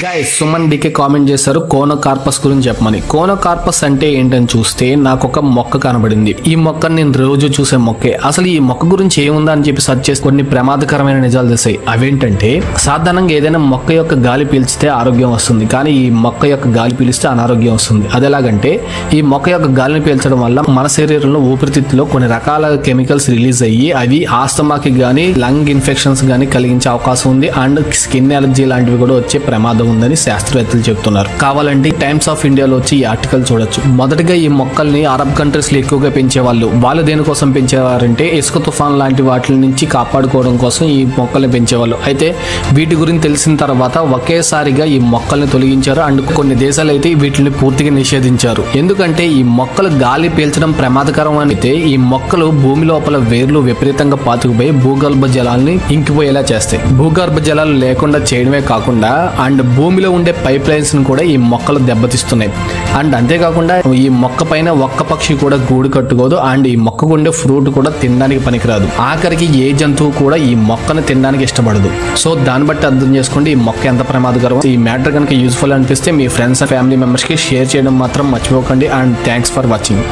Guys Suman decay comment చేశారు conocarpus గురించి చెప్పమని. కోనోకార్పస్ అంటే ఏంటని చూస్తే నాకు ఒక మొక్క కనబడింది. ఈ మొక్కను నేను రోజు చూసే మొక్కే. అసలు ఈ మొక్క గురించి ఏముందా అని చెప్పి సెర్చ్ చేసి కొన్ని ప్రమాదకరమైన నిజాలు తెలిసాయి. అవేంటంటే సాధారణంగా ఏదైనా మొక్క యొక్క గాలి పీల్చితే ఆరోగ్యం వస్తుంది, కానీ ఈ మొక్క యొక్క గాలి పీలిస్తే అనారోగ్యం వస్తుంది. అదెలాగంటే ఈ మొక్క యొక్క గాలిని పీల్చడం వల్ల మన శరీరంలో ఊపిరితిత్తులో కొన్ని రకాల కెమికల్స్ రిలీజ్ అయ్యి అవి ఆస్తమాకి గానీ లంగ్ ఇన్ఫెక్షన్స్ గానీ కలిగించే అవకాశం ఉంది. అండ్ స్కిన్ ఎలర్జీ లాంటివి కూడా వచ్చే ప్రమాదం ఉందని శాస్త్రవేత్తలు చెప్తున్నారు. కావాలంటే టైమ్స్ ఆఫ్ ఇండియాలో వచ్చి ఈ ఆర్టికల్ చూడొచ్చు. మొదటగా ఈ మొక్కల్ని అరబ్ కంట్రీస్ లో ఎక్కువగా పెంచేవాళ్ళు. వాళ్ళు దేనికోసం పెంచేవారంటే ఇసుక తుఫాన్ లాంటి వాటి నుంచి కాపాడుకోవడం కోసం ఈ మొక్కల్ని పెంచేవాళ్ళు. అయితే వీటి గురించి తెలిసిన తర్వాత ఒకేసారిగా ఈ మొక్కల్ని తొలగించారు. అండ్ కొన్ని దేశాలు అయితే వీటిని పూర్తిగా నిషేధించారు. ఎందుకంటే ఈ మొక్కలు గాలి పీల్చడం ప్రమాదకరం అయితే ఈ మొక్కలు భూమి లోపల వేర్లు విపరీతంగా పాతుకుపోయి భూగర్భ జలాల్ని ఇంకిపోయేలా చేస్తాయి. భూగర్భ జలాలు లేకుండా చేయడమే కాకుండా అండ్ భూమిలో ఉండే పైప్ లైన్స్ ని కూడా ఈ మొక్కలు దెబ్బతీస్తున్నాయి. అండ్ అంతేకాకుండా ఈ మొక్క పైన ఒక్క పక్షి కూడా గూడు కట్టుకోదు. అండ్ ఈ మొక్కకు ఉండే ఫ్రూట్ కూడా తినడానికి పనికిరాదు. ఆఖరికి ఏ జంతువు కూడా ఈ మొక్కను తినడానికి ఇష్టపడదు. సో దాన్ని బట్టి అర్థం చేసుకోండి ఈ మొక్క ఎంత ప్రమాదకరం. ఈ మ్యాటర్ కనుక యూస్ఫుల్ అనిపిస్తే మీ ఫ్రెండ్స్ అండ్ ఫ్యామిలీ మెంబర్స్ కి షేర్ చేయడం మాత్రం మర్చిపోకండి. And thanks for watching.